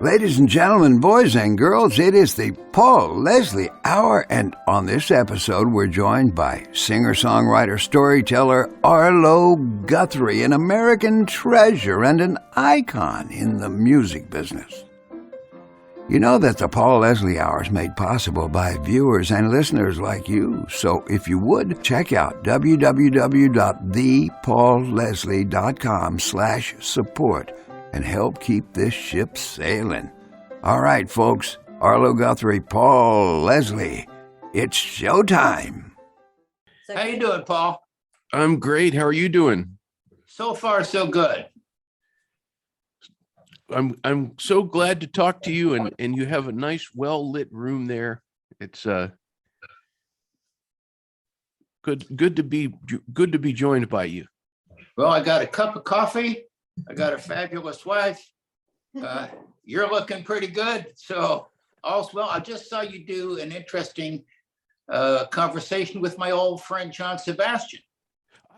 Ladies and gentlemen, boys and girls, it is the Paul Leslie Hour, and on this episode we're joined by singer-songwriter, storyteller Arlo Guthrie, an American treasure and an icon in the music business. You know that the Paul Leslie Hour is made possible by viewers and listeners like you, so if you would, check out www.thepaulleslie.com/support and help keep this ship sailing. All right, folks, Arlo Guthrie, Paul Leslie, it's showtime. How you doing, Paul? I'm great. How are you doing? So far, so good. I'm so glad to talk to you, and you have a nice, well-lit room there. It's good to be joined by you. Well, I got a cup of coffee. I got a fabulous wife. You're looking pretty good. So all's well. I just saw you do an interesting conversation with my old friend, John Sebastian.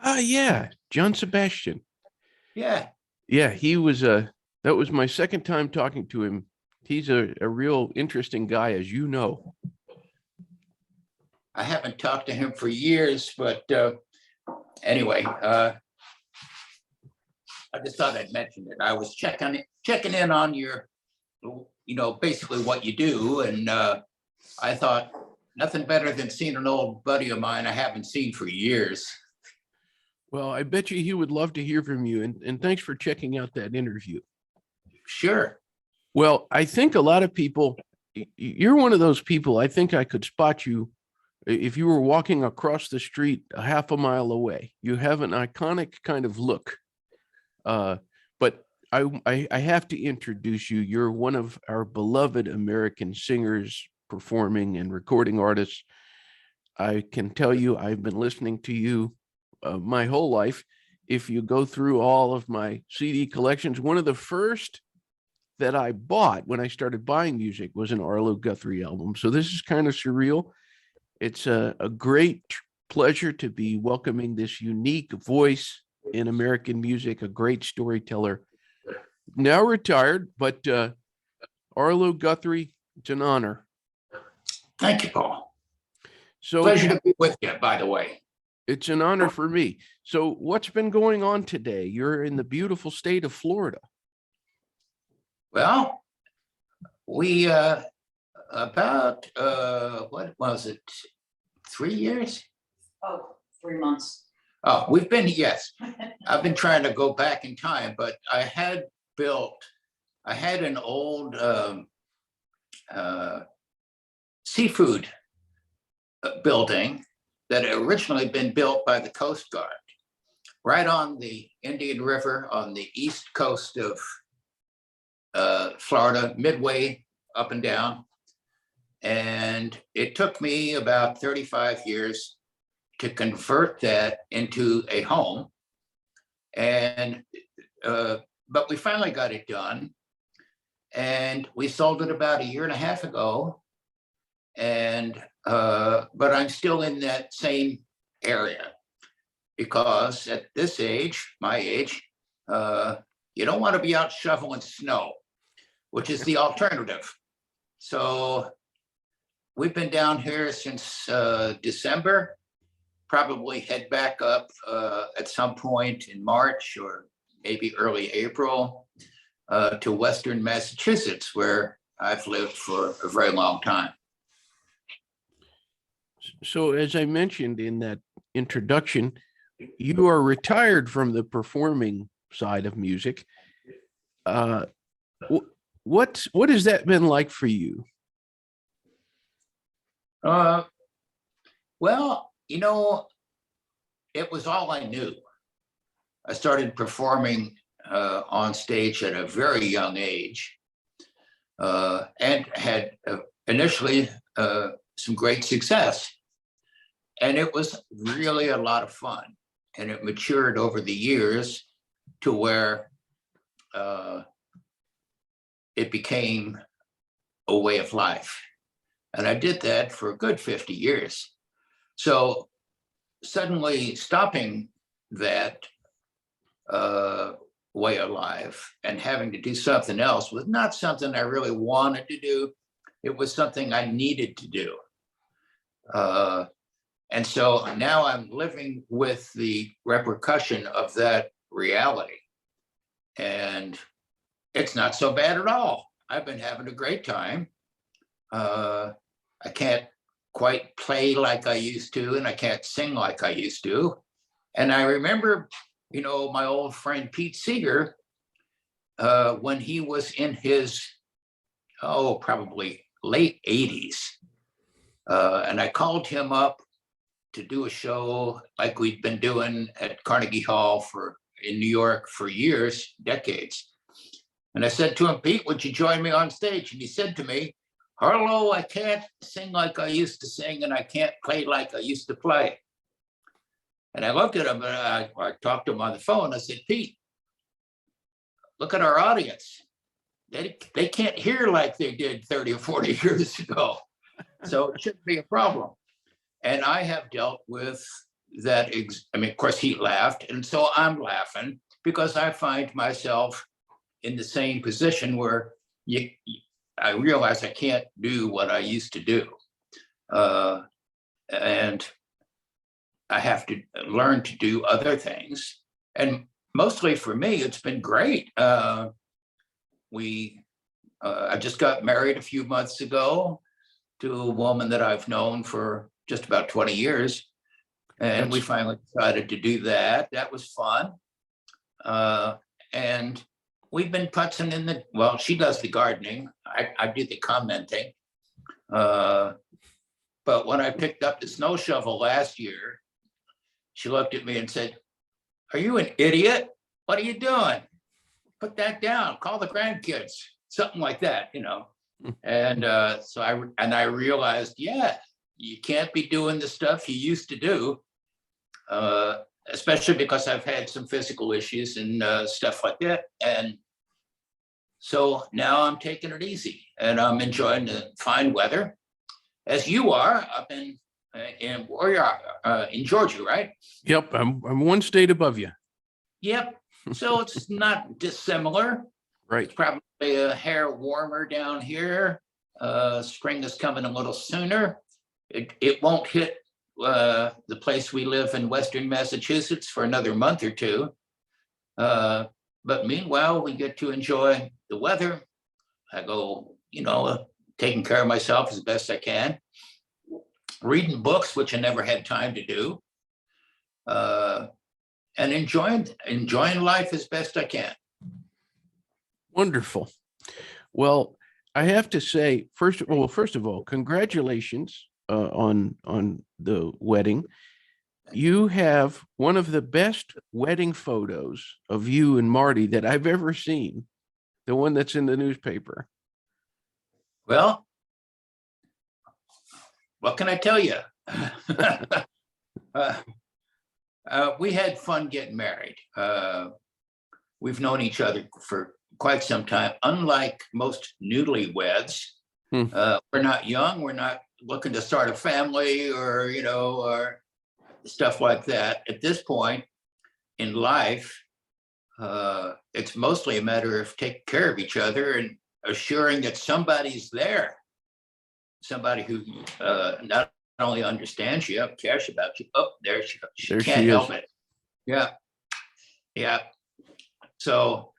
Yeah, John Sebastian. Yeah. Yeah, he was that was my second time talking to him. He's a real interesting guy, as you know. I haven't talked to him for years, but anyway, I just thought I'd mention it. I was checking in on your, basically what you do. And I thought nothing better than seeing an old buddy of mine I haven't seen for years. Well, I bet you he would love to hear from you. And thanks for checking out that interview. Sure. Well, I think a lot of people, you're one of those people, I think I could spot you if you were walking across the street a half a mile away. You have an iconic kind of look. But I have to introduce you. You're one of our beloved American singers, performing and recording artists. I can tell you, I've been listening to you my whole life. If you go through all of my CD collections, one of the first that I bought when I started buying music was an Arlo Guthrie album. So this is kind of surreal. It's a great pleasure to be welcoming this unique voice in American music, a great storyteller, now retired, but Arlo Guthrie, it's an honor. Thank you, Paul. So pleasure to be with you, by the way. It's an honor for me. So what's been going on today? You're in the beautiful state of Florida. Well, we about what was it, 3 years? Oh, 3 months. Oh, we've been, yes. I've been trying to go back in time, but I had an old seafood building that had originally been built by the Coast Guard right on the Indian River on the east coast of Florida, midway up and down. And it took me about 35 years to convert that into a home. And but we finally got it done. And we sold it about a year and a half ago. And but I'm still in that same area because at this age, my age, you don't want to be out shoveling snow, which is the alternative. So we've been down here since December, probably head back up at some point in March or maybe early April to Western Massachusetts, where I've lived for a very long time. So as I mentioned in that introduction, you are retired from the performing side of music. What has that been like for you? Well, it was all I knew. I started performing on stage at a very young age and had initially some great success. And it was really a lot of fun. And it matured over the years to where it became a way of life. And I did that for a good 50 years. So suddenly stopping that way of life, and having to do something else was not something I really wanted to do. It was something I needed to do. And so now I'm living with the repercussion of that reality. And it's not so bad at all. I've been having a great time. I can't quite play like I used to, and I can't sing like I used to. And I remember, my old friend Pete Seeger, when he was in his, probably late 80s. And I called him up to do a show like we'd been doing at Carnegie Hall in New York for years, decades. And I said to him, Pete, would you join me on stage? And he said to me, Arlo, I can't sing like I used to sing, and I can't play like I used to play. And I looked at him, and I talked to him on the phone. I said, Pete, look at our audience. They can't hear like they did 30 or 40 years ago. So it shouldn't be a problem. And I have dealt with that. Of course, he laughed. And so I'm laughing because I find myself in the same position where I realize I can't do what I used to do. And I have to learn to do other things. And mostly for me, it's been great. I just got married a few months ago to a woman that I've known for just about 20 years. And we finally decided to do that. That was fun. And we've been putzing she does the gardening. I do the commenting. But when I picked up the snow shovel last year, she looked at me and said, are you an idiot? What are you doing? Put that down, call the grandkids, something like that, And so I realized, you can't be doing the stuff you used to do, especially because I've had some physical issues and stuff like that. And so now I'm taking it easy, and I'm enjoying the fine weather, as you are up in Georgia, right? Yep, I'm one state above you. Yep. So it's not dissimilar. Right. It's probably a hair warmer down here. Spring is coming a little sooner. It won't hit the place we live in Western Massachusetts for another month or two. But meanwhile, we get to enjoy the weather. I go, taking care of myself as best I can. Reading books, which I never had time to do. And enjoying life as best I can. Wonderful. Well, I have to say, first of all, congratulations on the wedding. You have one of the best wedding photos of you and Marty that I've ever seen. The one that's in the newspaper. Well, what can I tell you? We had fun getting married. We've known each other for quite some time. Unlike most newlyweds, we're not young. We're not looking to start a family or stuff like that. At this point in life, it's mostly a matter of taking care of each other and assuring that somebody's there. Somebody who not only understands you, cares about you. Oh, there she can't help it. Yeah. So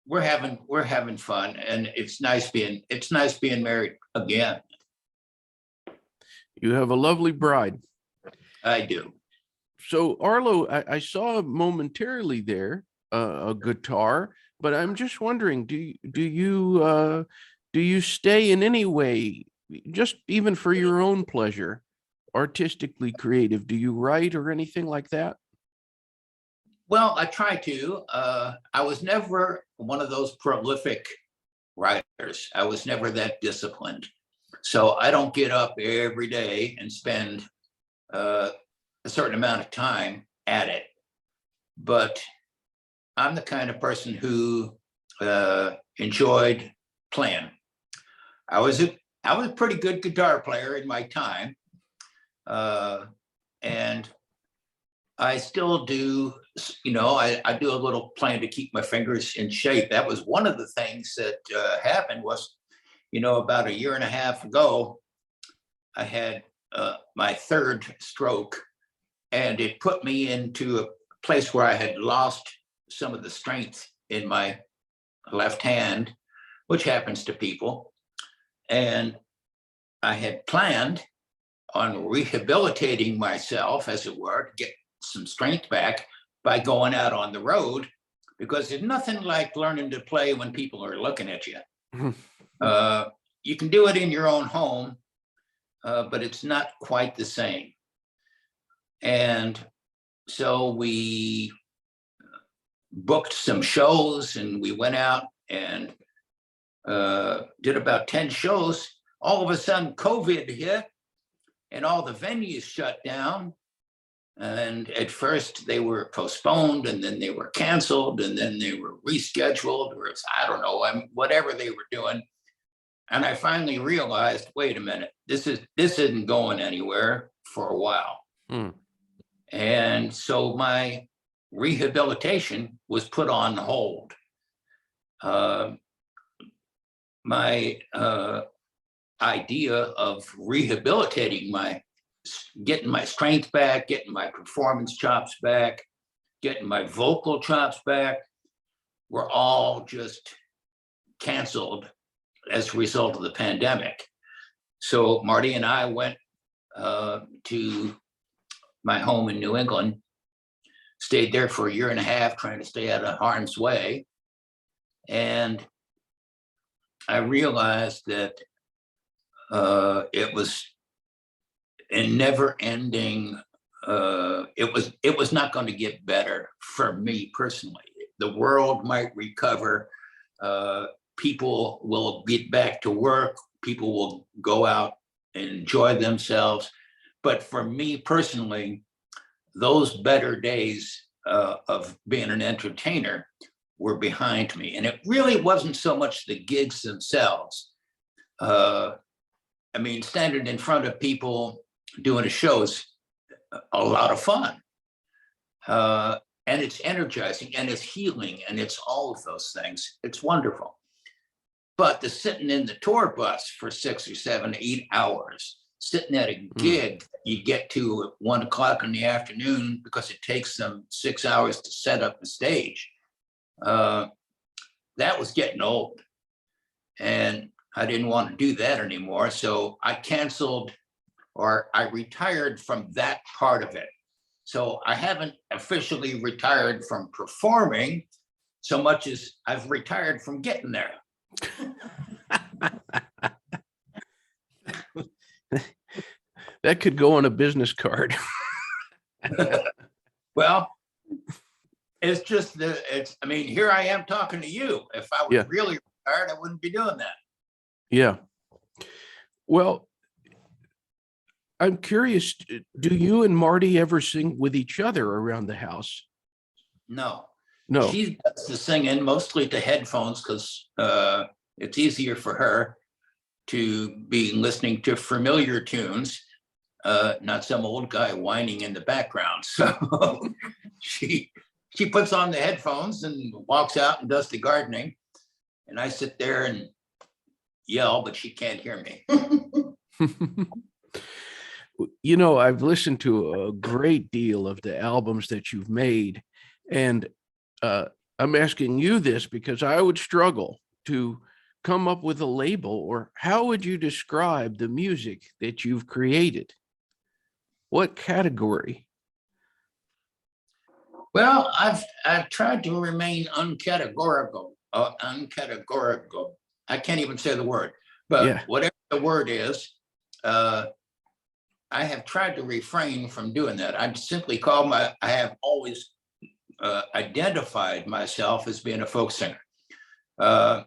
we're having fun, and it's nice being married again. You have a lovely bride. I do. So Arlo, I saw momentarily there a guitar, but I'm just wondering, do you stay in any way, just even for your own pleasure, artistically creative? Do you write or anything like that? Well, I try to. I was never one of those prolific writers. I was never that disciplined. So I don't get up every day and spend a certain amount of time at it. But I'm the kind of person who enjoyed playing. I was a pretty good guitar player in my time. And I still do I do a little playing to keep my fingers in shape. That was one of the things that happened was, about a year and a half ago, I had my third stroke, and it put me into a place where I had lost some of the strength in my left hand, which happens to people. And I had planned on rehabilitating myself, as it were, to get some strength back by going out on the road, because there's nothing like learning to play when people are looking at you. You can do it in your own home, but it's not quite the same. And so we booked some shows, and we went out and did about 10 shows. All of a sudden, COVID hit, and all the venues shut down. And at first they were postponed, and then they were canceled, and then they were rescheduled, or I don't know, whatever they were doing. And I finally realized, wait a minute, this isn't going anywhere for a while. And so my rehabilitation was put on hold. My idea of rehabilitating getting my strength back, getting my performance chops back, getting my vocal chops back, were all just canceled as a result of the pandemic. So Marty and I went to my home in New England, stayed there for a year and a half, trying to stay out of harm's way. And I realized that it was a never-ending. It was not going to get better for me personally. The world might recover. People will get back to work. People will go out and enjoy themselves. But for me personally, those better days of being an entertainer were behind me. And it really wasn't so much the gigs themselves. Standing in front of people doing a show is a lot of fun. And it's energizing, and it's healing, and it's all of those things. It's wonderful. But the sitting in the tour bus for 6 or 7, 8 hours, sitting at a gig you get to at 1 o'clock in the afternoon because it takes them 6 hours to set up the stage, that was getting old. And I didn't want to do that anymore. So I canceled, or I retired from that part of it. So I haven't officially retired from performing so much as I've retired from getting there. That could go on a business card. Well, it's just here I am talking to you. If I was really retired, I wouldn't be doing that. Yeah. Well, I'm curious, do you and Marty ever sing with each other around the house? No. No. She does the singing mostly to headphones because it's easier for her to be listening to familiar tunes, not some old guy whining in the background. So she puts on the headphones and walks out and does the gardening. And I sit there and yell, but she can't hear me. I've listened to a great deal of the albums that you've made, and I'm asking you this because I would struggle to come up with a label, or how would you describe the music that you've created? What category? Well, I've tried to remain uncategorical. Uncategorical. I can't even say the word, but whatever the word is, I have tried to refrain from doing that. I have always identified myself as being a folk singer. I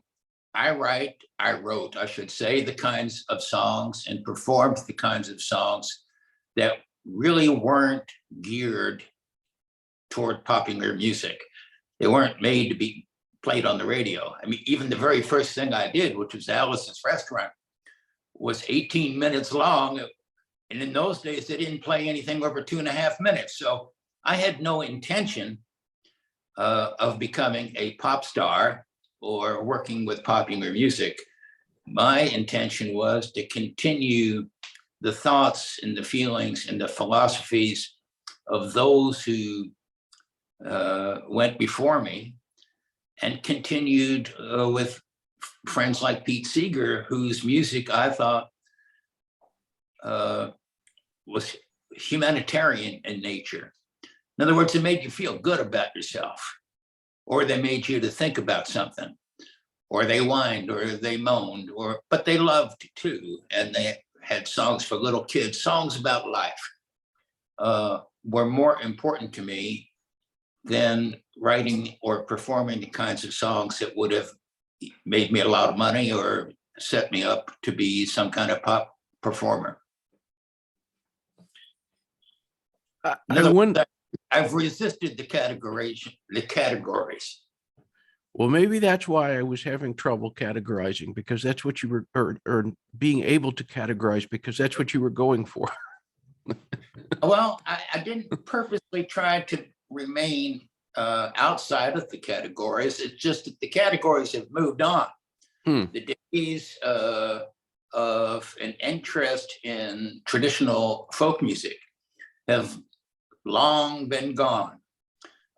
wrote, I should say, the kinds of songs and performed the kinds of songs that really weren't geared toward popular music. They weren't made to be played on the radio. Even the very first thing I did, which was Alice's Restaurant, was 18 minutes long. And in those days, they didn't play anything over 2.5 minutes. So I had no intention of becoming a pop star or working with popular music. My intention was to continue the thoughts and the feelings and the philosophies of those who went before me, and continued with friends like Pete Seeger, whose music I thought was humanitarian in nature. In other words, it made you feel good about yourself, or they made you to think about something, or they whined, or they moaned, but they loved too. And they had songs for little kids. Songs about life were more important to me than writing or performing the kinds of songs that would have made me a lot of money or set me up to be some kind of pop performer. I've resisted the categories. Well, maybe that's why I was having trouble categorizing, because that's what you were, or being able to categorize, because that's what you were going for. Well, I didn't purposely try to remain outside of the categories. It's just that the categories have moved on. The days of an interest in traditional folk music have long been gone.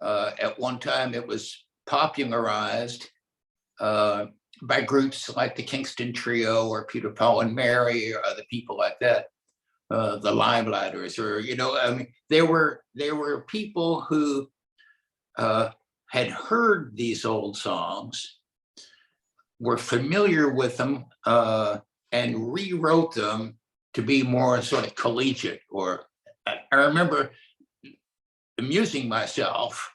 At one time, it was popularized by groups like the Kingston Trio or Peter, Paul and Mary or other people like that, the Limelighters, or, you know, I mean, there were people who had heard these old songs, were familiar with them, and rewrote them to be more sort of collegiate. Or I remember amusing myself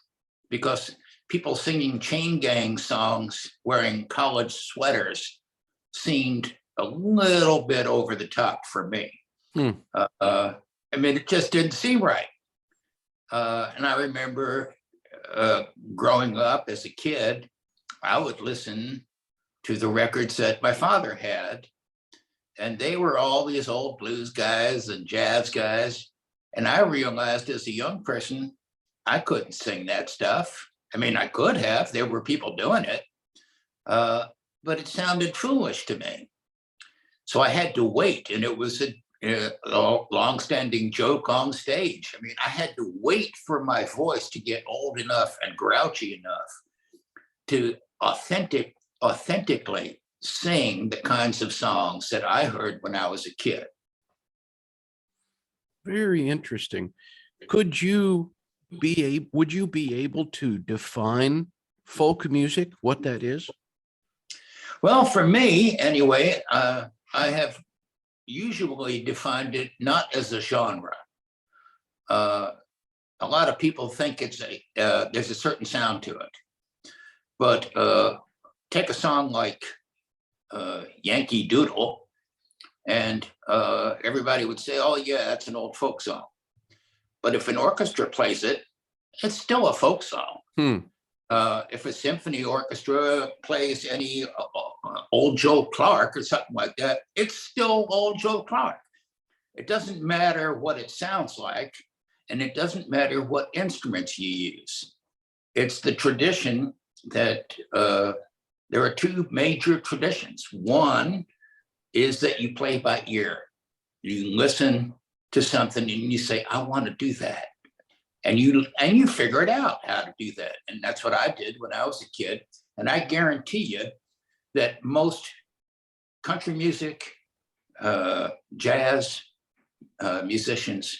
because people singing Chain Gang songs wearing college sweaters seemed a little bit over the top for me. I mean, it just didn't seem right. And I remember growing up as a kid, I would listen to the records that my father had, and they were all these old blues guys and jazz guys. And I realized as a young person, I couldn't sing that stuff. I mean, I could have, there were people doing it, but it sounded foolish to me. So I had to wait, and it was a long-standing joke on stage. I mean, I had to wait for my voice to get old enough and grouchy enough to authentically sing the kinds of songs that I heard when I was a kid. Very interesting. Would you be able to define folk music, what that is? Well, for me, anyway, I have usually defined it not as a genre. A lot of people think it's there's a certain sound to it, but take a song like Yankee Doodle, and everybody would say, "Oh yeah, that's an old folk song." But if an orchestra plays it, it's still a folk song. If a symphony orchestra plays any old Joe Clark or something like that, it's still old Joe Clark. It doesn't matter what it sounds like, and it doesn't matter what instruments you use. It's the tradition that there are two major traditions. One is that you play by ear. You listen to something and you say, "I want to do that." And you figure it out how to do that. And that's what I did when I was a kid. And I guarantee you that most country music, jazz musicians,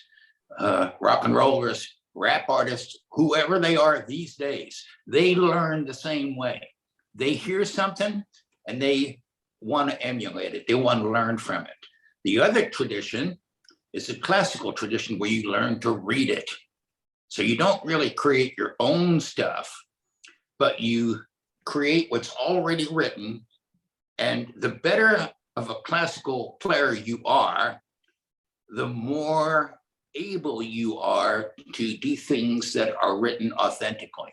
rock and rollers, rap artists, whoever they are these days, they learn the same way. They hear something and they want to emulate it. They want to learn from it. The other tradition is a classical tradition where you learn to read it. So you don't really create your own stuff, but you create what's already written. And the better of a classical player you are, the more able you are to do things that are written authentically.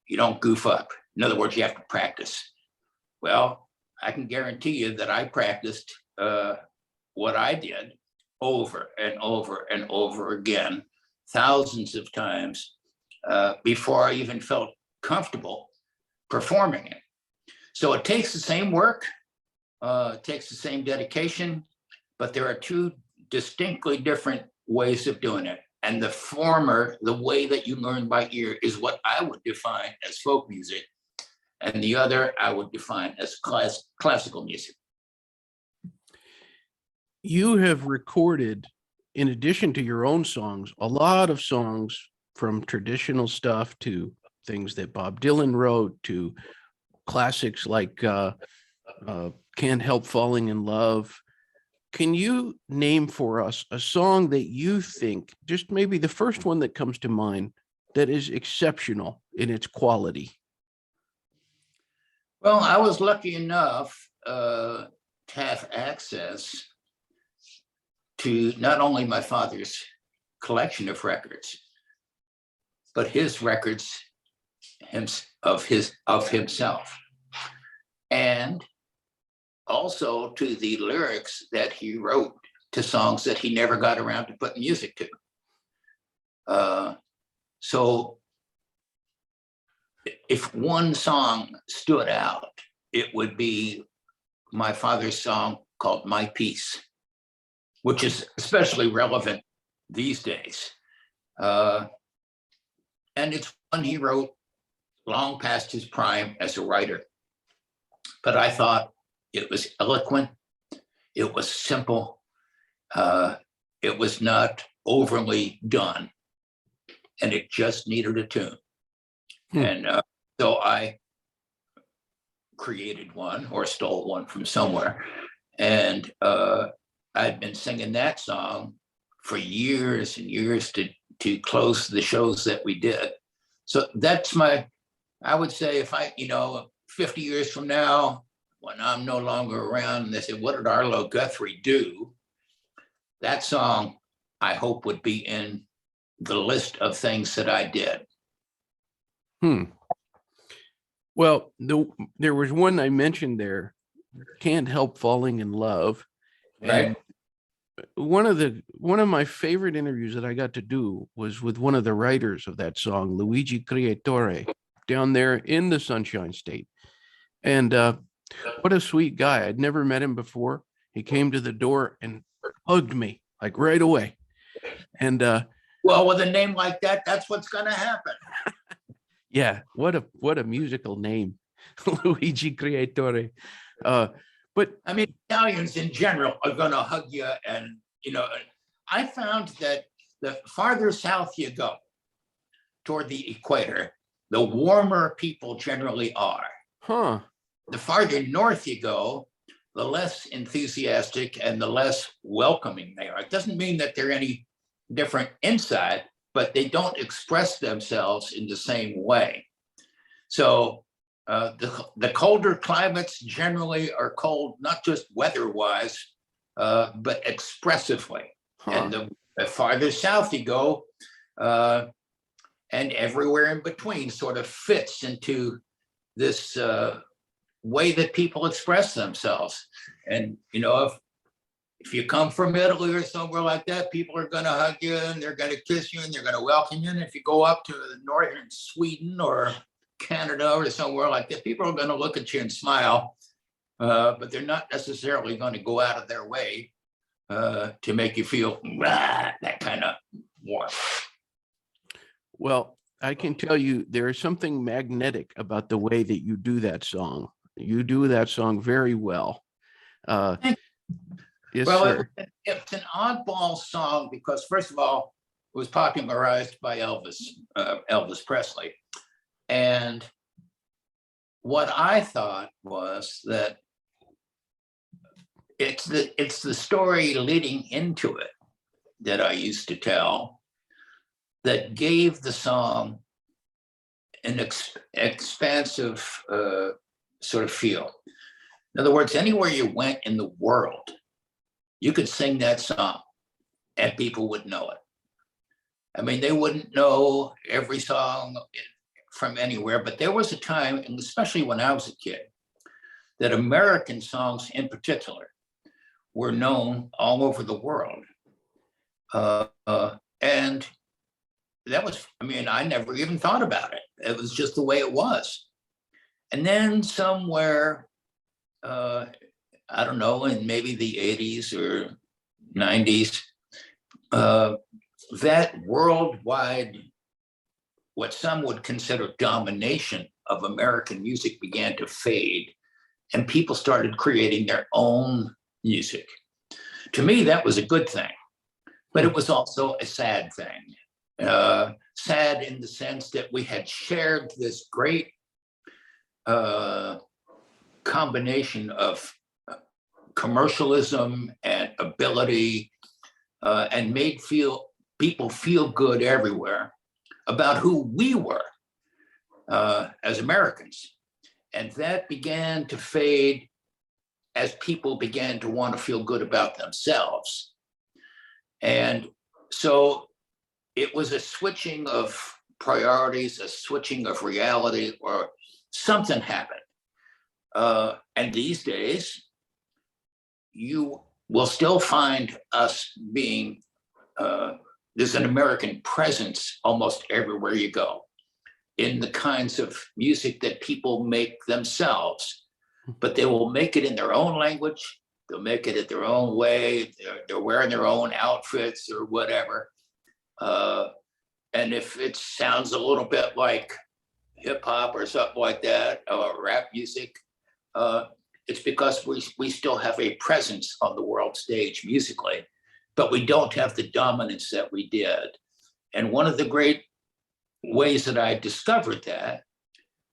You don't goof up. In other words, you have to practice. Well, I can guarantee you that I practiced what I did over and over and over again, thousands of times, before I even felt comfortable performing it. So it takes the same work, it takes the same dedication, but there are two distinctly different ways of doing it. And the former, the way that you learn by ear, is what I would define as folk music. And the other I would define as classical music. You have recorded, in addition to your own songs, a lot of songs, from traditional stuff to things that Bob Dylan wrote to classics like Can't Help Falling in Love. Can you name for us a song that you think, just maybe the first one that comes to mind, that is exceptional in its quality? Well, I was lucky enough to have access to not only my father's collection of records, but his records of himself, and also to the lyrics that he wrote to songs that he never got around to put music to. So if one song stood out, it would be my father's song called My Peace, which is especially relevant these days. And it's one he wrote long past his prime as a writer. But I thought it was eloquent, it was simple, it was not overly done, and it just needed a tune. And so I created one, or stole one from somewhere, and I'd been singing that song for years and years to close the shows that we did. So that's I would say, if 50 years from now, when I'm no longer around, and they say, what did Arlo Guthrie do? That song, I hope, would be in the list of things that I did. Well, there was one I mentioned there, Can't Help Falling in Love. Right. And one of my favorite interviews that I got to do was with one of the writers of that song, Luigi Creatore, down there in the Sunshine State. And what a sweet guy. I'd never met him before. He came to the door and hugged me like right away. And well, with a name like that, that's what's going to happen. Yeah, what a musical name, Luigi Creatore. But I mean, Italians in general are going to hug you, and I found that the farther south you go toward the equator, the warmer people generally are. The farther north you go, the less enthusiastic and the less welcoming they are. It doesn't mean that they're any different inside, but they don't express themselves in the same way. So the colder climates generally are cold, not just weather-wise, but expressively. And the farther south you go, and everywhere in between sort of fits into this way that people express themselves. And if you come from Italy or somewhere like that, people are going to hug you and they're going to kiss you and they're going to welcome you. And if you go up to northern Sweden or Canada or somewhere like that, people are going to look at you and smile, but they're not necessarily going to go out of their way to make you feel that kind of warmth. Well, I can tell you there is something magnetic about the way that you do that song. You do that song very well. Yes, well, sir. It's an oddball song because, first of all, it was popularized by Elvis Presley. And what I thought was that it's the story leading into it that I used to tell that gave the song an expansive sort of feel. In other words, anywhere you went in the world, you could sing that song and people would know it. I mean, they wouldn't know every song from anywhere, but there was a time, and especially when I was a kid, that American songs in particular were known all over the world. And I mean, I never even thought about it. It was just the way it was. And then somewhere, I don't know, in maybe the 80s or 90s, that worldwide, what some would consider domination of American music began to fade, and people started creating their own music. To me, that was a good thing, but it was also a sad thing. Sad in the sense that we had shared this great combination of commercialism and ability, and made people feel good everywhere about who we were as Americans. And that began to fade as people began to want to feel good about themselves. And so it was a switching of priorities, a switching of reality, or something happened. And these days, you will still find us being, there's an American presence almost everywhere you go in the kinds of music that people make themselves, but they will make it in their own language. They'll make it at their own way. They're wearing their own outfits or whatever. And if it sounds a little bit like hip hop or something like that, or rap music, it's because we still have a presence on the world stage musically, but we don't have the dominance that we did. And one of the great ways that I discovered that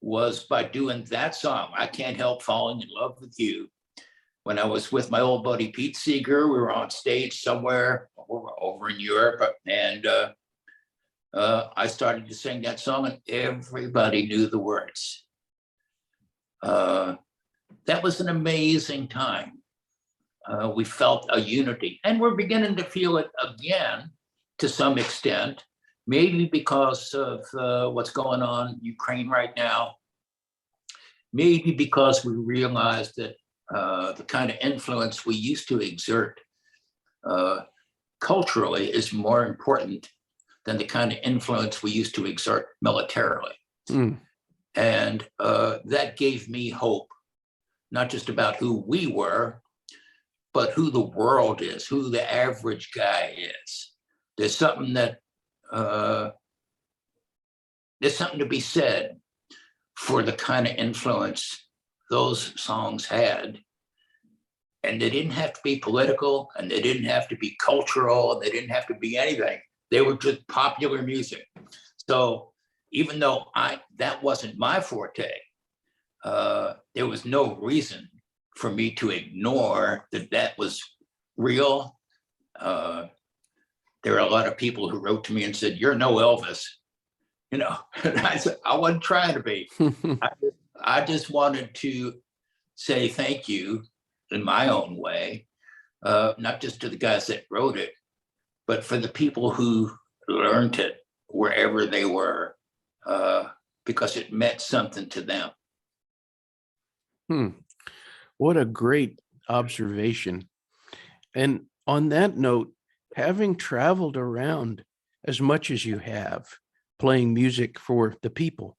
was by doing that song, I Can't Help Falling in Love with You. When I was with my old buddy Pete Seeger, we were on stage somewhere over in Europe, and I started to sing that song, and everybody knew the words. That was an amazing time. We felt a unity, and we're beginning to feel it again to some extent, maybe because of what's going on in Ukraine right now, maybe because we realized that the kind of influence we used to exert culturally is more important than the kind of influence we used to exert militarily. And that gave me hope, not just about who we were, but who the world is, who the average guy is. There's something that there's something to be said for the kind of influence those songs had. And they didn't have to be political, and they didn't have to be cultural, and they didn't have to be anything. They were just popular music. So even though that wasn't my forte, there was no reason for me to ignore that was real. There are a lot of people who wrote to me and said, "You're no Elvis," you know. And I said, I wasn't trying to be. I just wanted to say thank you in my own way, not just to the guys that wrote it, but for the people who learned it wherever they were, because it meant something to them. What a great observation. And on that note, having traveled around as much as you have, playing music for the people,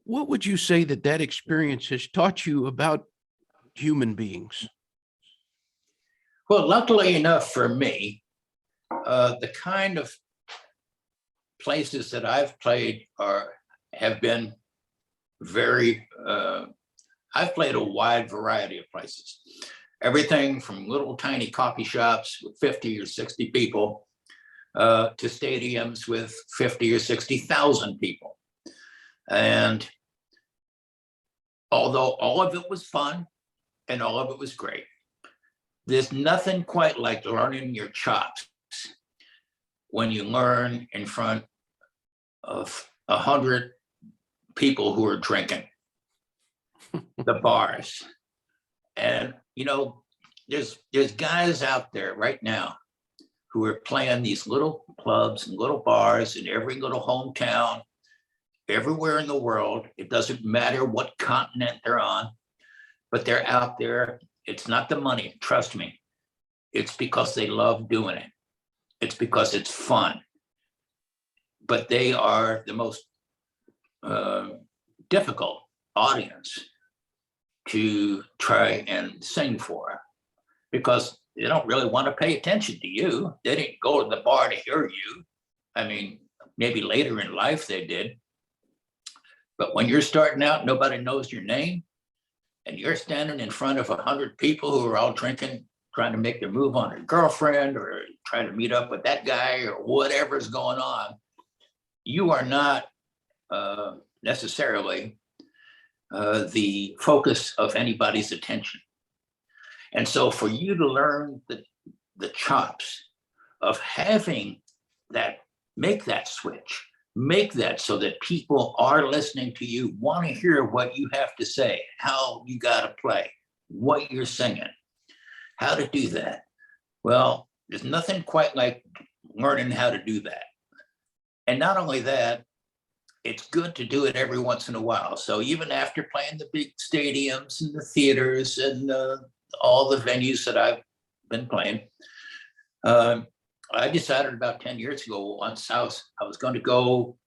what would you say that experience has taught you about human beings? Well, luckily enough for me, the kind of places that I've played have been very, I've played a wide variety of places. Everything from little tiny coffee shops with 50 or 60 people to stadiums with 50 or 60,000 people. And although all of it was fun and all of it was great, there's nothing quite like learning your chops when you learn in front of 100 people who are drinking the bars. And you know, there's guys out there right now who are playing these little clubs and little bars in every little hometown, everywhere in the world. It doesn't matter what continent they're on, but they're out there. It's not the money, trust me. It's because they love doing it. It's because it's fun. but they are the most difficult audience to try and sing for, because they don't really want to pay attention to you. They didn't go to the bar to hear you. I mean, maybe later in life they did. But when you're starting out, nobody knows your name, and you're standing in front of 100 people who are all drinking, trying to make their move on their girlfriend or trying to meet up with that guy or whatever's going on, you are not necessarily the focus of anybody's attention. And so for you to learn the chops of having that, make that switch, make that so that people are listening to you, want to hear what you have to say, how you got to play, what you're singing, how to do that. Well, there's nothing quite like learning how to do that. And not only that, it's good to do it every once in a while. So even after playing the big stadiums and the theaters and all the venues that I've been playing, I decided about 10 years ago, once I was going to go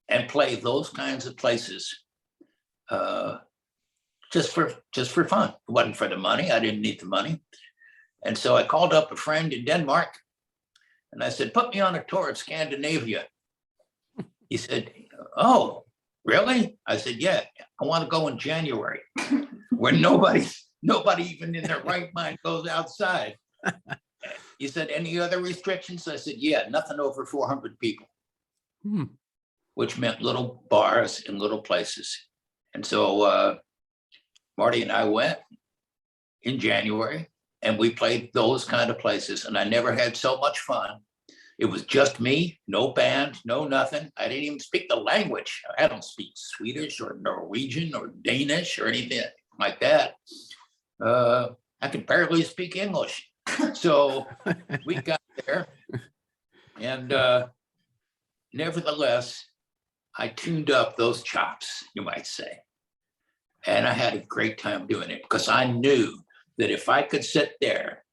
and play those kinds of places just for fun. It wasn't for the money. I didn't need the money. And so I called up a friend in Denmark and I said, put me on a tour of Scandinavia. He said, oh, really? I said, yeah, I want to go in January where nobody even in their right mind goes outside. He said, any other restrictions? I said, yeah, nothing over 400 people, which meant little bars in little places. And so Marty and I went in January and we played those kind of places. And I never had so much fun. It was just me, no band, no nothing. I didn't even speak the language. I don't speak Swedish or Norwegian or Danish or anything like that. I could barely speak English. So we got there, and nevertheless, I tuned up those chops, you might say. And I had a great time doing it because I knew that if I could sit there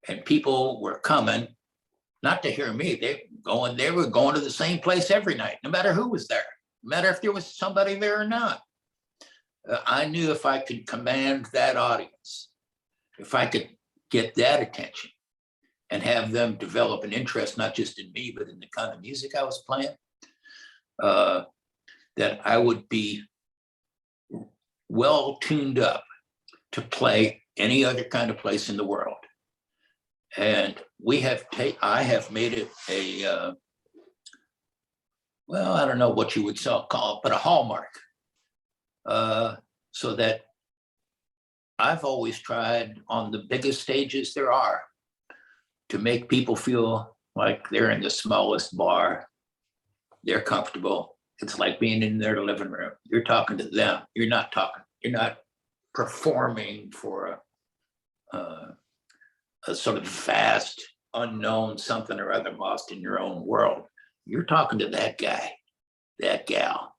and people were coming, not to hear me, they were going to the same place every night, no matter who was there, no matter if there was somebody there or not. I knew if I could command that audience, if I could get that attention and have them develop an interest, not just in me, but in the kind of music I was playing, that I would be well tuned up to play any other kind of place in the world. And I have made it a, well, I don't know what you would call it, but a hallmark. So that I've always tried on the biggest stages there are to make people feel like they're in the smallest bar. They're comfortable. It's like being in their living room. You're talking to them. You're not performing for a sort of vast, unknown something or other lost in your own world. You're talking to that guy, that gal.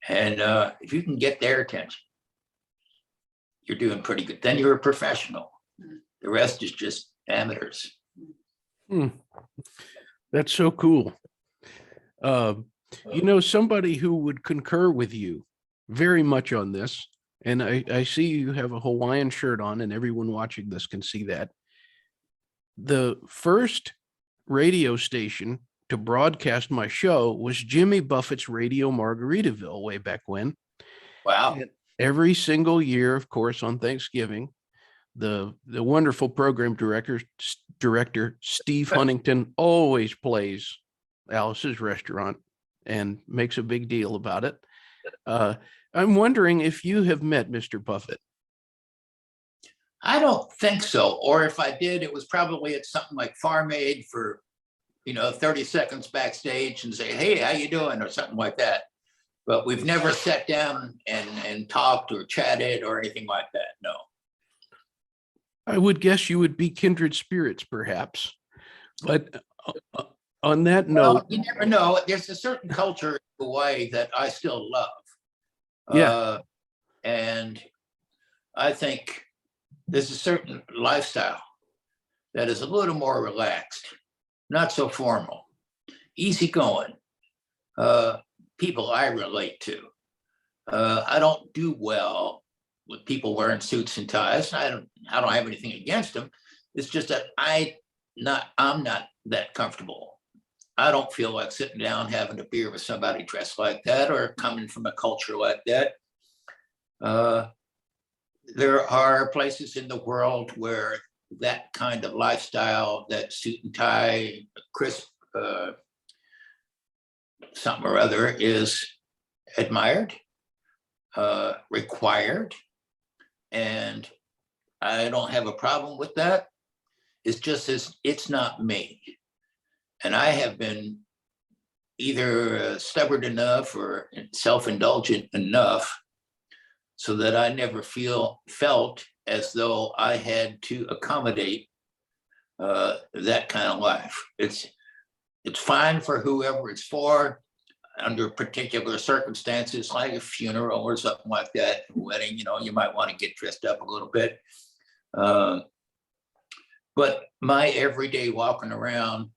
And if you can get their attention, you're doing pretty good. Then you're a professional. The rest is just amateurs. That's so cool. Somebody who would concur with you very much on this, and I see you have a Hawaiian shirt on, and everyone watching this can see that. The first radio station to broadcast my show was Jimmy Buffett's Radio Margaritaville way back when. Wow. And every single year, of course, on Thanksgiving, the wonderful program director Steve Huntington always plays Alice's Restaurant and makes a big deal about it. I'm wondering if you have met Mr. Buffett. I don't think so. Or if I did, it was probably at something like Farm Aid for, 30 seconds backstage and say, hey, how you doing? Or something like that. But we've never sat down and talked or chatted or anything like that. No. I would guess you would be kindred spirits, perhaps. But on that note, you never know. There's a certain culture in Hawaii that I still love. Yeah. And I think there's a certain lifestyle that is a little more relaxed, not so formal, easygoing. people I relate to. I don't do well with people wearing suits and ties. I don't have anything against them. It's just that I'm not that comfortable. I don't feel like sitting down having a beer with somebody dressed like that or coming from a culture like that. There are places in the world where that kind of lifestyle, that suit and tie, crisp something or other, is admired, required, and I don't have a problem with that. It's just it's not me. And I have been either stubborn enough or self-indulgent enough so that I never felt as though I had to accommodate that kind of life. It's fine for whoever it's for under particular circumstances, like a funeral or something like that, a wedding. You might want to get dressed up a little bit. But my everyday walking around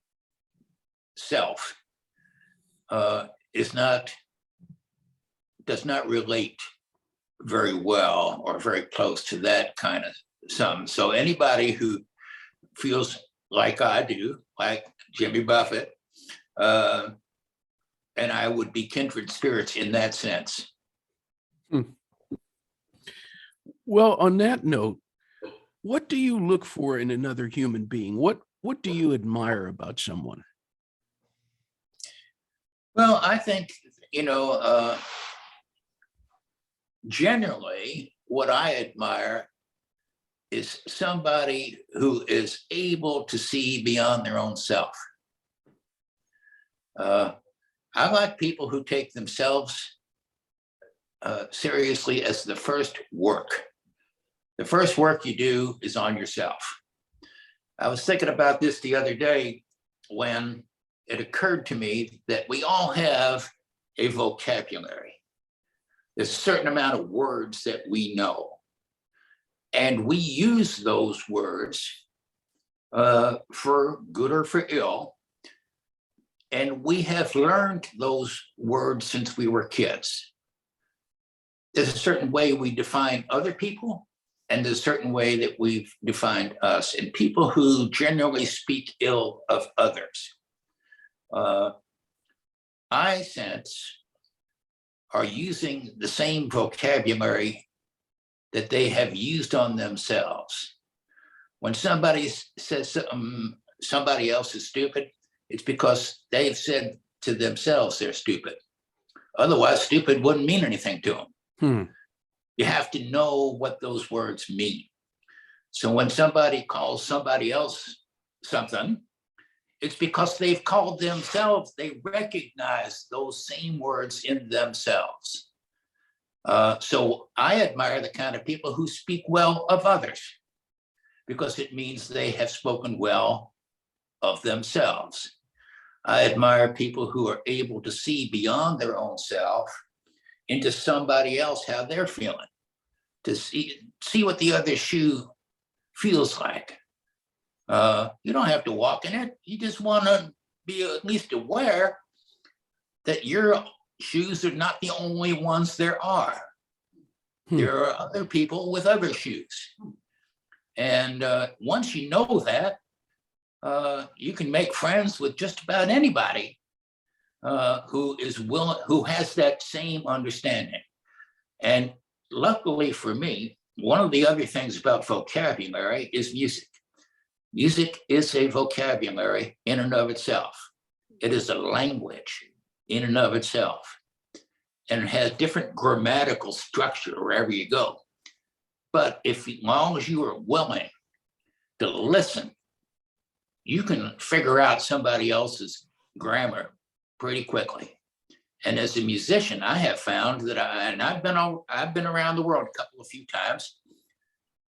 self does not relate very well or very close to that kind of something. So anybody who feels like I do, like Jimmy Buffett, and I would be kindred spirits in that sense. Well, on that note, what do you look for in another human being? What do you admire about someone? Well, I think, generally what I admire is somebody who is able to see beyond their own self. I like people who take themselves seriously as the first work. The first work you do is on yourself. I was thinking about this the other day when it occurred to me that we all have a vocabulary. There's a certain amount of words that we know. And we use those words for good or for ill. And we have learned those words since we were kids. There's a certain way we define other people, and there's a certain way that we've defined us. And people who generally speak ill of others, I sense, are using the same vocabulary that they have used on themselves. When somebody says somebody else is stupid, it's because they've said to themselves they're stupid. Otherwise, stupid wouldn't mean anything to them. You have to know what those words mean. So when somebody calls somebody else something, it's because they've called themselves, they recognize those same words in themselves. So I admire the kind of people who speak well of others, because it means they have spoken well of themselves. I admire people who are able to see beyond their own self into somebody else, how they're feeling, to see what the other shoe feels like. You don't have to walk in it. You just want to be at least aware that your shoes are not the only ones there are. There are other people with other shoes. And once you know that, you can make friends with just about anybody who is willing, who has that same understanding. And luckily for me, one of the other things about vocabulary is music. Music is a vocabulary in and of itself. It is a language in and of itself. And it has different grammatical structure wherever you go. But as long as you are willing to listen, you can figure out somebody else's grammar pretty quickly. And as a musician, I have found that I've been around the world a few times.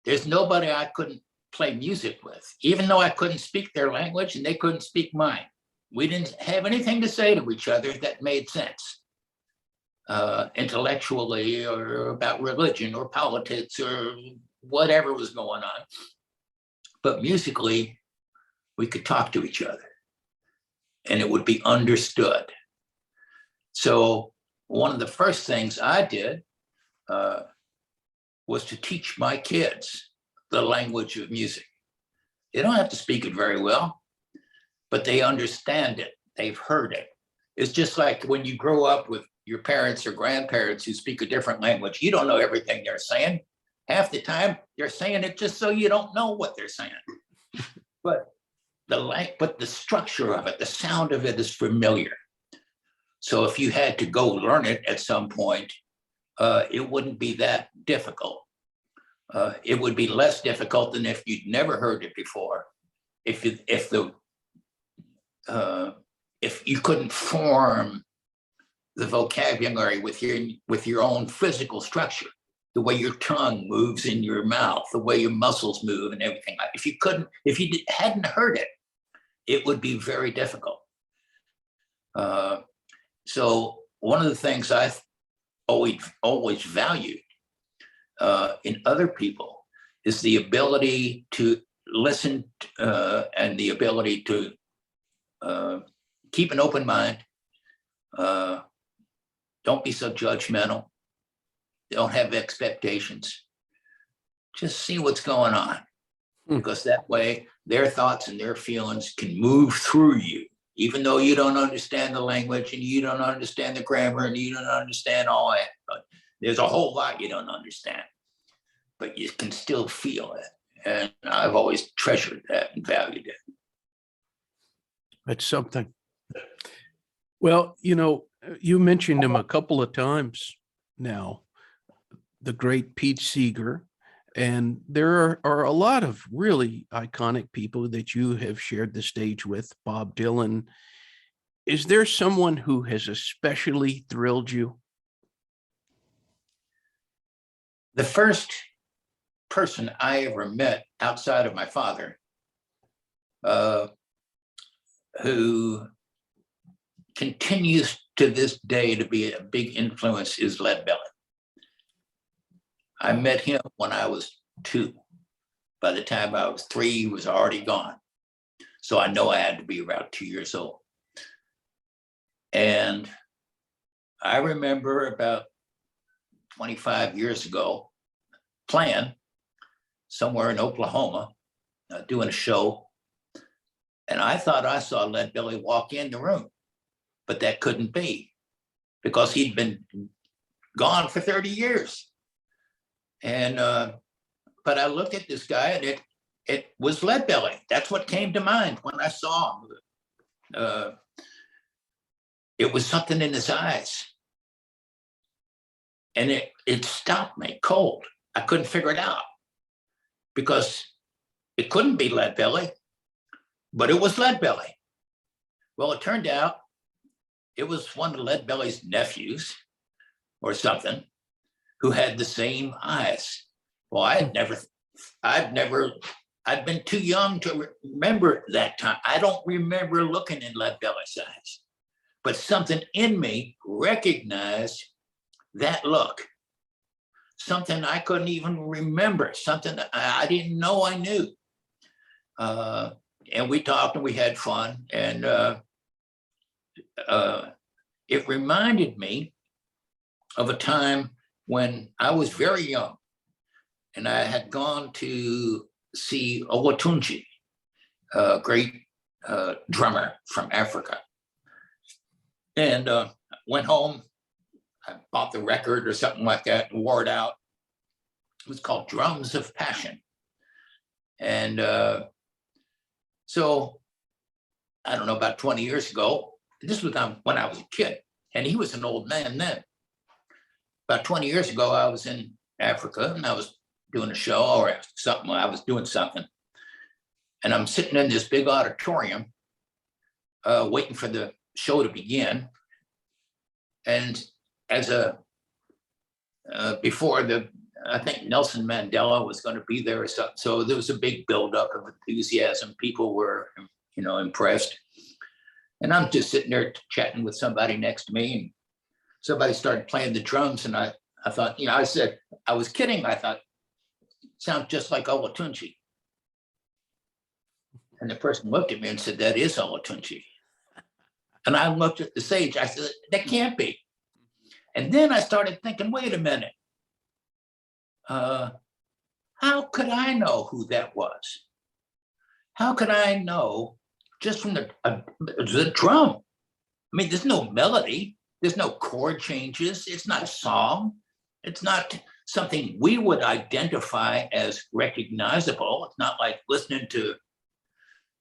There's nobody I couldn't play music with, even though I couldn't speak their language and they couldn't speak mine. We didn't have anything to say to each other that made sense, intellectually, or about religion or politics or whatever was going on. But musically, we could talk to each other and it would be understood. So one of the first things I did was to teach my kids the language of music. They don't have to speak it very well, but they understand it. They've heard it. It's just like when you grow up with your parents or grandparents who speak a different language, you don't know everything they're saying. Half the time they're saying it just so you don't know what they're saying. But the structure of it, the sound of it is familiar. So if you had to go learn it at some point, it wouldn't be that difficult. It would be less difficult than if you'd never heard it before. If you couldn't form the vocabulary with your own physical structure, the way your tongue moves in your mouth, the way your muscles move and everything. If you hadn't heard it, it would be very difficult. So one of the things I've always valued in other people is the ability to listen and the ability to keep an open mind. Don't be so judgmental. Don't have expectations. Just see what's going on, because that way their thoughts and their feelings can move through you, even though you don't understand the language and you don't understand the grammar and you don't understand all that. But there's a whole lot you don't understand, but you can still feel it. And I've always treasured that and valued it. That's something. Well, you mentioned him a couple of times now, the great Pete Seeger, and there are a lot of really iconic people that you have shared the stage with, Bob Dylan. Is there someone who has especially thrilled you? The first person I ever met outside of my father, who continues to this day to be a big influence, is Lead Belly. I met him when I was 2. By the time I was 3, he was already gone. So I know I had to be around 2 years old. And I remember about 25 years ago playing somewhere in Oklahoma, doing a show. And I thought I saw Lead Belly walk in the room, but that couldn't be, because he'd been gone for 30 years. And but I looked at this guy, and it was Lead Belly. That's what came to mind when I saw him. It was something in his eyes, and it stopped me cold. I couldn't figure it out, because it couldn't be Lead Belly, but it was Lead Belly. Well, it turned out it was one of Lead Belly's nephews or something who had the same eyes. Well, I'd been too young to remember that time. I don't remember looking in Lead Belly's eyes, but something in me recognized that look. Something I couldn't even remember, something that I didn't know I knew. And we talked and we had fun. And it reminded me of a time when I was very young, and I had gone to see Olatunji, a great drummer from Africa. And went home, I bought the record or something like that and wore it out. It was called Drums of Passion. And so, I don't know, about 20 years ago, this was when I was a kid, and he was an old man then. About 20 years ago, I was in Africa, and I was doing a show or something. I was doing something. And I'm sitting in this big auditorium, waiting for the show to begin. And before I think Nelson Mandela was going to be there or something. So there was a big buildup of enthusiasm. People were, impressed. And I'm just sitting there chatting with somebody next to me, and somebody started playing the drums. And I thought, I said, I was kidding. I thought, sounds just like Olatunji. And the person looked at me and said, that is Olatunji. And I looked at the sage. I said, that can't be. And then I started thinking, wait a minute. How could I know who that was? How could I know just from the drum? I mean, there's no melody. There's no chord changes. It's not a song. It's not something we would identify as recognizable. It's not like listening to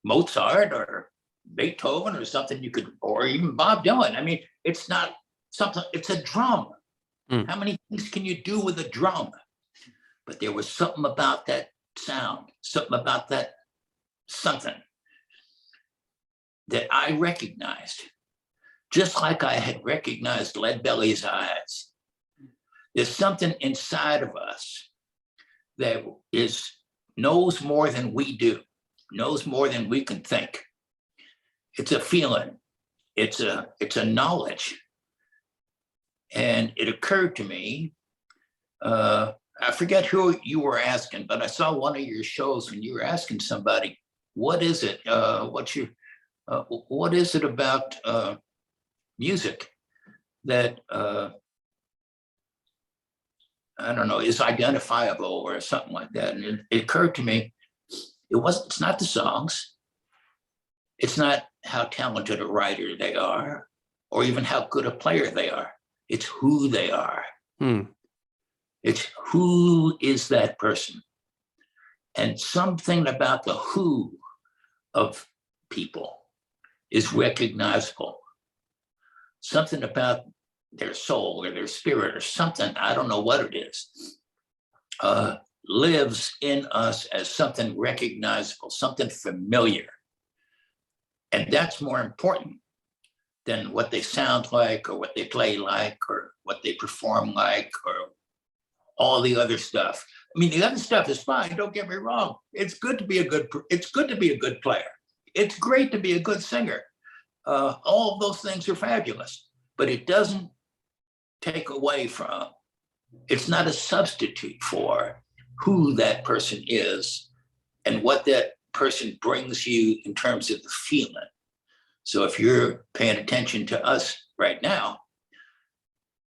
Mozart or Beethoven or something you could, or even Bob Dylan. I mean, it's not something, it's a drum. How many things can you do with a drum? But there was something about that sound, something about that something that I recognized, just like I had recognized Leadbelly's eyes. There's something inside of us that knows more than we do, knows more than we can think. It's a feeling, it's a knowledge. And it occurred to me, I forget who you were asking, but I saw one of your shows when you were asking somebody, what is it? What is it about music that I don't know, is identifiable or something like that? And it occurred to me, it's not the songs. It's not how talented a writer they are, or even how good a player they are. It's who they are. It's who is that person. And something about the who of people is recognizable. Something about their soul or their spirit or something, I don't know what it is, lives in us as something recognizable, something familiar. And that's more important than what they sound like or what they play like or what they perform like or all the other stuff. I mean, the other stuff is fine, don't get me wrong. It's good to be a good player. It's great to be a good singer. All of those things are fabulous, but it doesn't take away from, it's not a substitute for who that person is and what that person brings you in terms of the feeling. So if you're paying attention to us right now,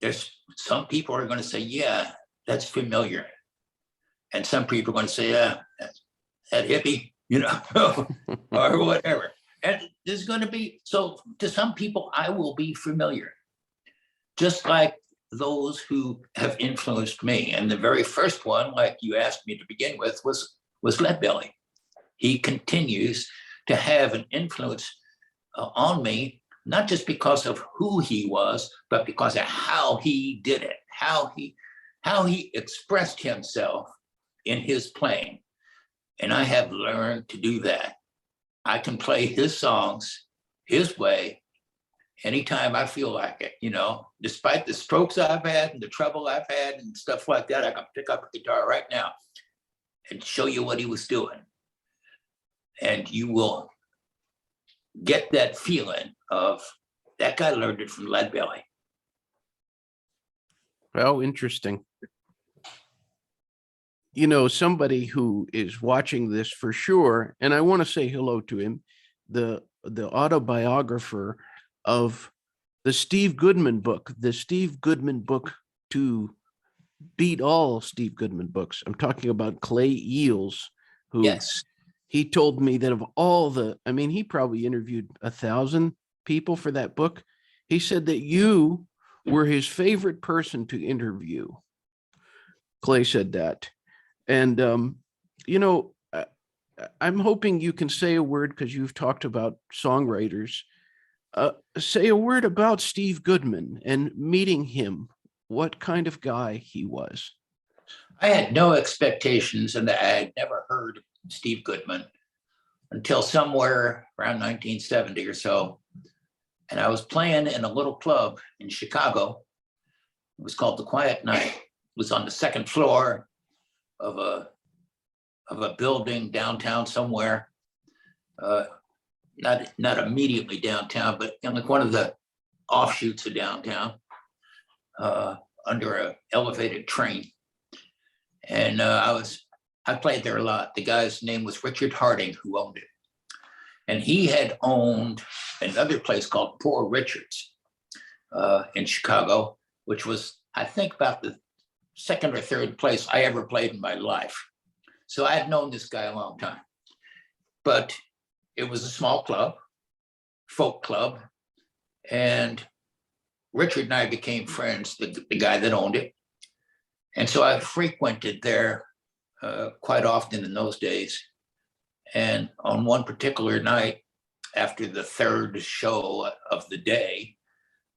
there's some people are going to say, yeah, that's familiar. And some people are going to say, yeah, that hippie, or whatever. And there's going to be, so to some people, I will be familiar. Just like those who have influenced me. And the very first one, like you asked me to begin with, was Leadbelly. He continues to have an influence on me, not just because of who he was, but because of how he did it, how he expressed himself in his playing. And I have learned to do that. I can play his songs his way anytime I feel like it, despite the strokes I've had and the trouble I've had and stuff like that. I can pick up a guitar right now and show you what he was doing. And you will get that feeling of that guy learned it from Leadbelly. Well, interesting. Somebody who is watching this for sure, and I want to say hello to him, the autobiographer of the Steve Goodman book to beat all Steve Goodman books. I'm talking about Clay Eels, who Yes. He told me that of all he probably interviewed 1,000 people for that book. He said that you were his favorite person to interview. Clay said that. And, I'm hoping you can say a word, because you've talked about songwriters. Say a word about Steve Goodman and meeting him, what kind of guy he was. I had no expectations, and I had never heard of Steve Goodman until somewhere around 1970 or so. And I was playing in a little club in Chicago. It was called The Quiet Night. It was on the second floor of a building downtown somewhere. Not immediately downtown, but like one of the offshoots of downtown, under an elevated train. And I played there a lot. The guy's name was Richard Harding, who owned it. And he had owned another place called Poor Richard's in Chicago, which was, I think, about the second or third place I ever played in my life. So I had known this guy a long time, but it was a small club, folk club, and Richard and I became friends, the guy that owned it. And so I frequented there quite often in those days. And on one particular night, after the third show of the day,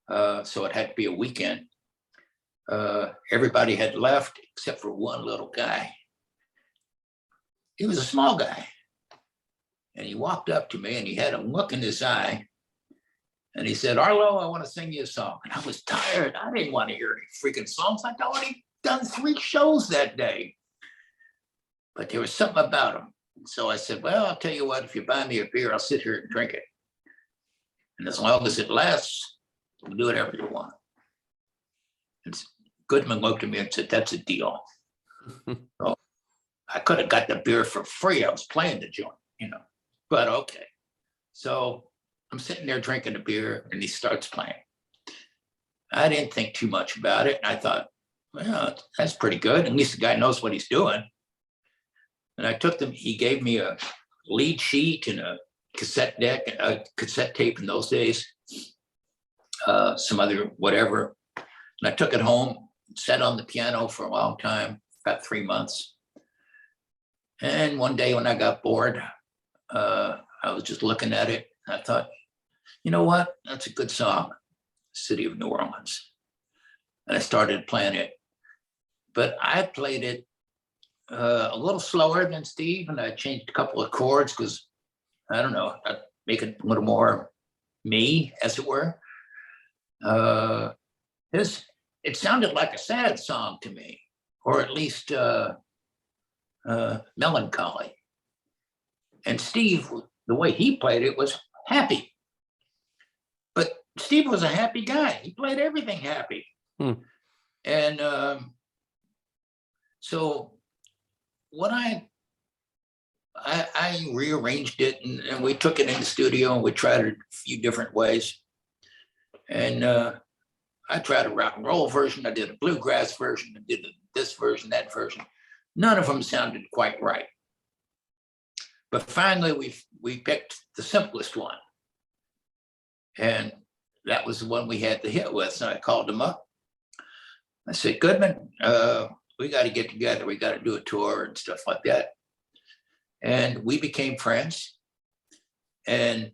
so it had to be a weekend, everybody had left except for one little guy. He was a small guy. And he walked up to me and he had a look in his eye. And he said, "Arlo, I want to sing you a song." And I was tired. I didn't want to hear any freaking songs. I'd already done 3 shows that day. But there was something about him. So I said, "Well, I'll tell you what, if you buy me a beer, I'll sit here and drink it. And as long as it lasts, we'll do whatever you want." And Goodman looked at me and said, "That's a deal." So I could have got the beer for free. I was playing the joint, but okay. So I'm sitting there drinking a beer and he starts playing. I didn't think too much about it. And I thought, well, that's pretty good. At least the guy knows what he's doing. And I took them, he gave me a lead sheet and a cassette deck, a cassette tape in those days, some other whatever. And I took it home, sat on the piano for a long time, about 3 months. And one day when I got bored, I was just looking at it. And I thought, you know what? That's a good song, City of New Orleans. And I started playing it. But I played it a little slower than Steve, and I changed a couple of chords because, I don't know, I'd make it a little more me, as it were. It sounded like a sad song to me, or at least melancholy. And Steve, the way he played it was happy. But Steve was a happy guy. He played everything happy. And so when I rearranged it and we took it in the studio and we tried it a few different ways. And I tried a rock and roll version. I did a bluegrass version. I did this version, that version. None of them sounded quite right. But finally, we picked the simplest one. And that was the one we had the hit with. So I called him up. I said, "Goodman, we got to get together. We got to do a tour and stuff like that." And we became friends. And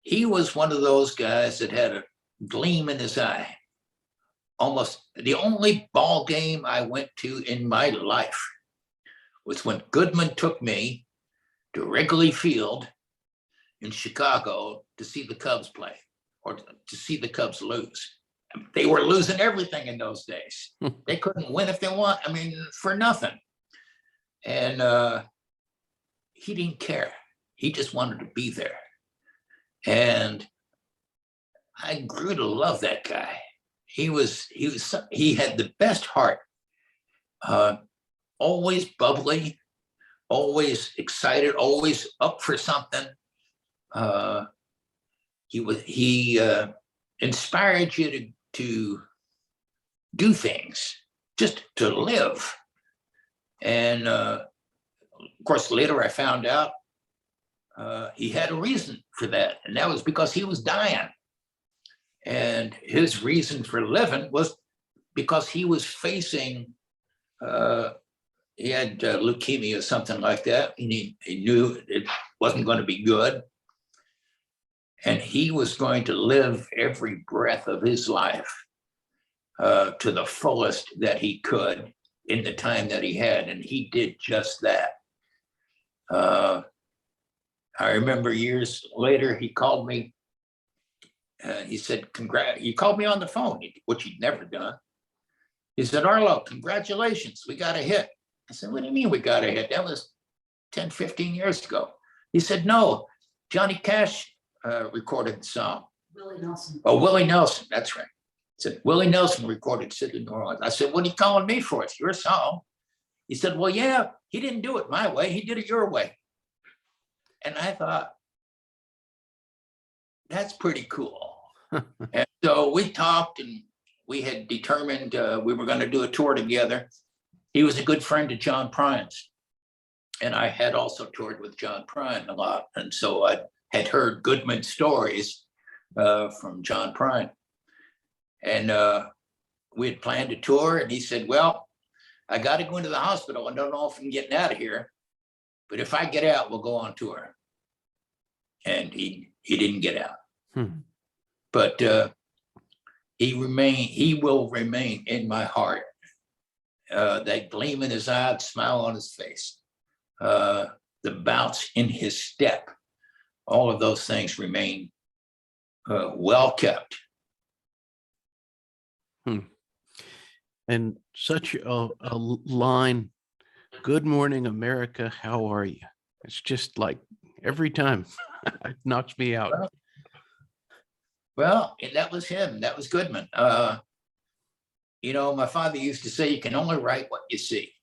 he was one of those guys that had a gleam in his eye. Almost the only ball game I went to in my life was when Goodman took me to Wrigley Field in Chicago to see the Cubs play or to see the Cubs lose. They were losing everything in those days. They couldn't win if they want, for nothing. And he didn't care. He just wanted to be there. And I grew to love that guy. He had the best heart, always bubbly, always excited, always up for something. He inspired you to do things, just to live. And of course, later I found out he had a reason for that, and that was because he was dying. And his reason for living was because he was facing, he had leukemia or something like that. And he knew it wasn't going to be good. And he was going to live every breath of his life to the fullest that he could in the time that he had. And he did just that. I remember years later, he called me. He said, he called me on the phone, which he'd never done. He said, "Arlo, congratulations, we got a hit." I said, "What do you mean we got a hit? That was 10, 15 years ago." He said, "No, Johnny Cash recorded the song." Willie Nelson. Oh, Willie Nelson, that's right. He said, "Willie Nelson recorded City of New Orleans." I said, "What are you calling me for? It's your song." He said, "Well, yeah, he didn't do it my way. He did it your way." And I thought, that's pretty cool. And so we talked, and we had determined we were going to do a tour together. He was a good friend of John Prine's, and I had also toured with John Prine a lot. And so I had heard Goodman stories from John Prine. And we had planned a tour, and he said, well, I got to go into the hospital. I don't know if I'm getting out of here, but if I get out, we'll go on tour. And he didn't get out. But he will remain in my heart. That gleam in his eye, smile on his face, the bounce in his step, all of those things remain well kept. And such a line, "Good morning, America, how are you?" It's just like every time it knocks me out. Well, that was him. That was Goodman. My father used to say, you can only write what you see.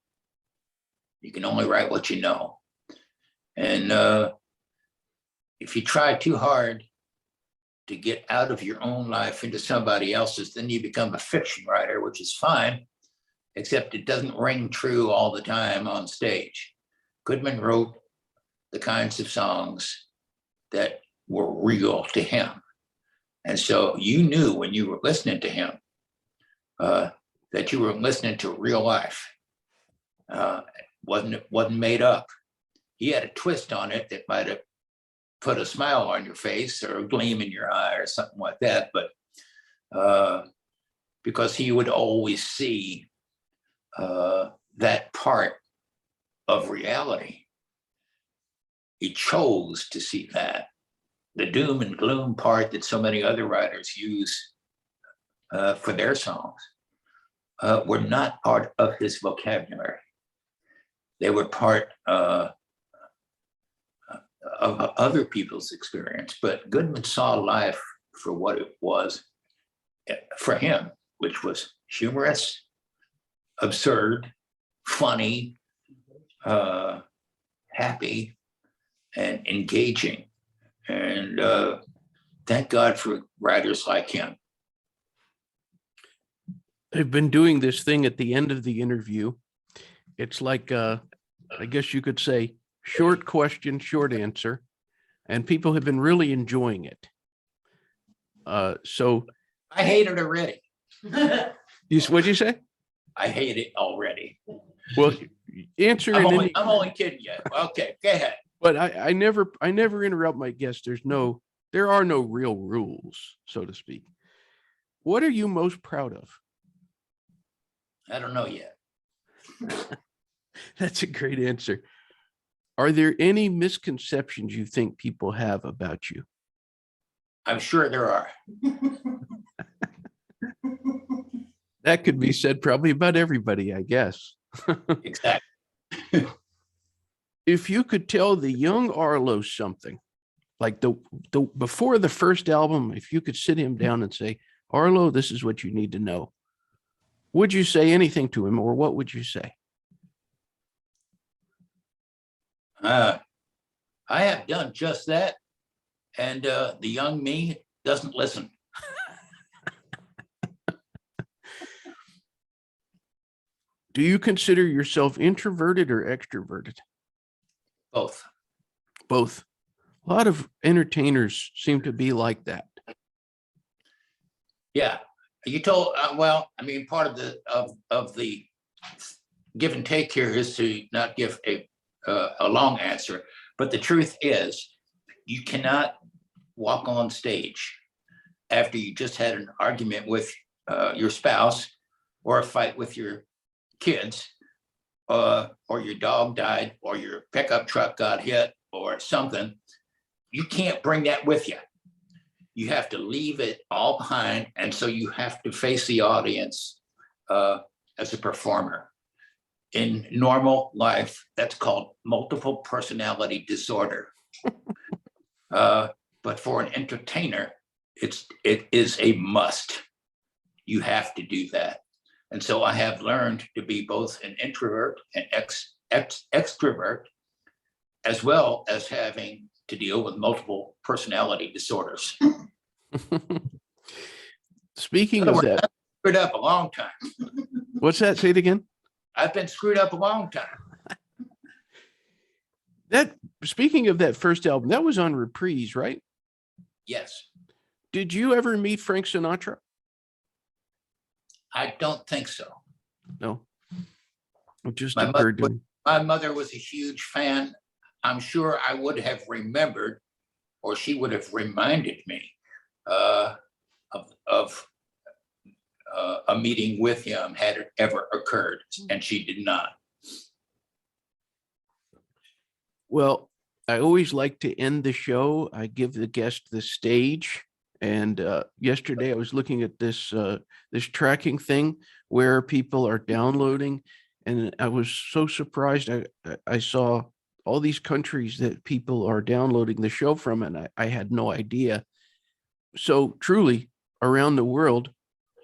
You can only write what you know. And if you try too hard to get out of your own life into somebody else's, then you become a fiction writer, which is fine, except it doesn't ring true all the time on stage. Goodman wrote the kinds of songs that were real to him. And so you knew when you were listening to him that you were listening to real life. Wasn't made up. He had a twist on it that might have put a smile on your face or a gleam in your eye or something like that. But because he would always see that part of reality. He chose to see that. The doom and gloom part that so many other writers use for their songs were not part of his vocabulary. They were part of other people's experience. But Goodman saw life for what it was for him, which was humorous, absurd, funny, happy, and engaging. And thank God for writers like him. I've been doing this thing at the end of the interview. It's like, I guess you could say, short question, short answer. And people have been really enjoying it. So I hate it already. what'd you say? I hate it already. Well, answer I'm in only, I'm only kidding you. Okay, go ahead. But I never interrupt my guests. There are no real rules, so to speak. What are you most proud of? I don't know yet. That's a great answer. Are there any misconceptions you think people have about you? I'm sure there are. That could be said probably about everybody, I guess. Exactly. If you could tell the young Arlo something, like the before the first album, if you could sit him down and say, Arlo, this is what you need to know, would you say anything to him, or what would you say? I have done just that. And the young me doesn't listen. Do you consider yourself introverted or extroverted? Both. Both. A lot of entertainers seem to be like that. Yeah. You told, part of the give and take here is to not give a long answer. But the truth is, you cannot walk on stage after you just had an argument with your spouse, or a fight with your kids, or your dog died, or your pickup truck got hit, or something. You can't bring that with you. You have to leave it all behind. And so you have to face the audience as a performer. In normal life, that's called multiple personality disorder. But for an entertainer, it is a must. You have to do that. And so I have learned to be both an introvert and extrovert, as well as having to deal with multiple personality disorders. Speaking of that, I've been screwed up a long time. what's that? Say it again. I've been screwed up a long time. Speaking of that first album, that was on Reprise, right? Yes. Did you ever meet Frank Sinatra? I don't think so. No. It just My occurred to me. My mother was a huge fan. I'm sure I would have remembered, or she would have reminded me of a meeting with him had it ever occurred, and she did not. Well, I always like to end the show. I give the guest the stage. And yesterday I was looking at this tracking thing where people are downloading, and I was so surprised. I saw all these countries that people are downloading the show from, and I had no idea. So truly, around the world,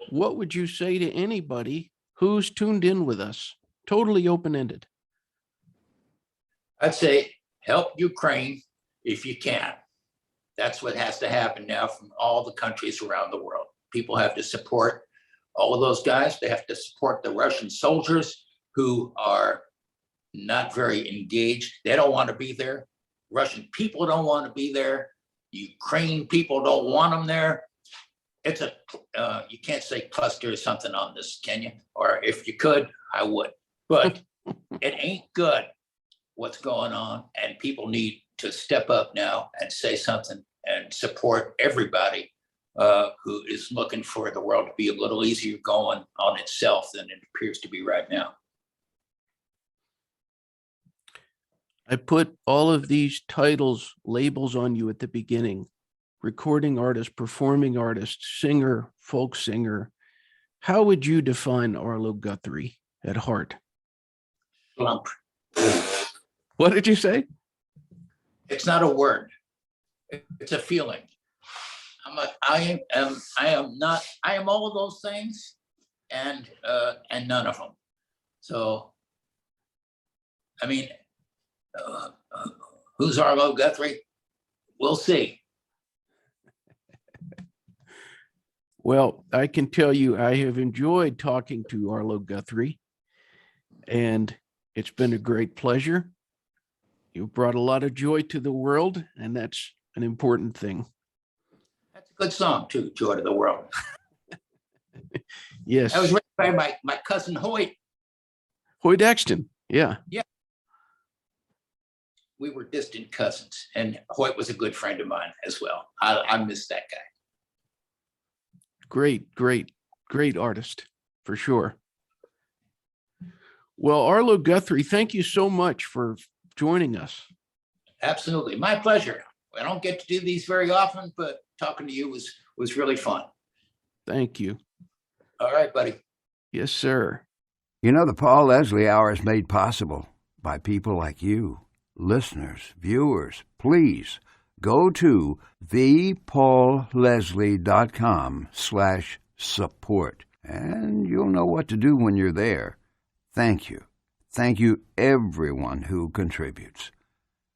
what would you say to anybody who's tuned in with us? Totally open-ended. I'd say help Ukraine if you can. That's what has to happen now from all the countries around the world. People have to support all of those guys. They have to support the Russian soldiers who are not very engaged. They don't want to be there. Russian people don't want to be there. Ukraine people don't want them there. It's you can't say cluster or something on this, can you? Or if you could, I would. But it ain't good what's going on, and people need to step up now and say something and support everybody who is looking for the world to be a little easier going on itself than it appears to be right now. I put all of these titles, labels on you at the beginning: recording artist, performing artist, singer, folk singer. How would you define Arlo Guthrie at heart? Slump. What did you say? It's not a word. It's a feeling. I am all of those things and none of them. So, I mean, who's Arlo Guthrie? We'll see. Well, I can tell you I have enjoyed talking to Arlo Guthrie, and it's been a great pleasure. You brought a lot of joy to the world, and that's an important thing. That's a good song too, Joy to the World. Yes. That was written by my cousin Hoyt. Hoyt Axton. Yeah. Yeah. We were distant cousins, and Hoyt was a good friend of mine as well. I miss that guy. Great, great, great artist for sure. Well, Arlo Guthrie, thank you so much for joining us. Absolutely. My pleasure. I don't get to do these very often, but talking to you was really fun. Thank you. All right, buddy. Yes, sir. You know, the Paul Leslie Hour is made possible by people like you, listeners, viewers. Please go to thepaulleslie.com/support, and you'll know what to do when you're there. Thank you. Thank you, everyone who contributes.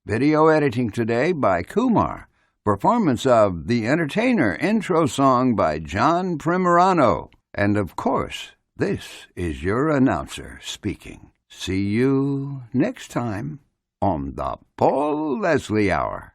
Video editing today by Kumar. Performance of The Entertainer intro song by John Primorano. And of course, this is your announcer speaking. See you next time on the Paul Leslie Hour.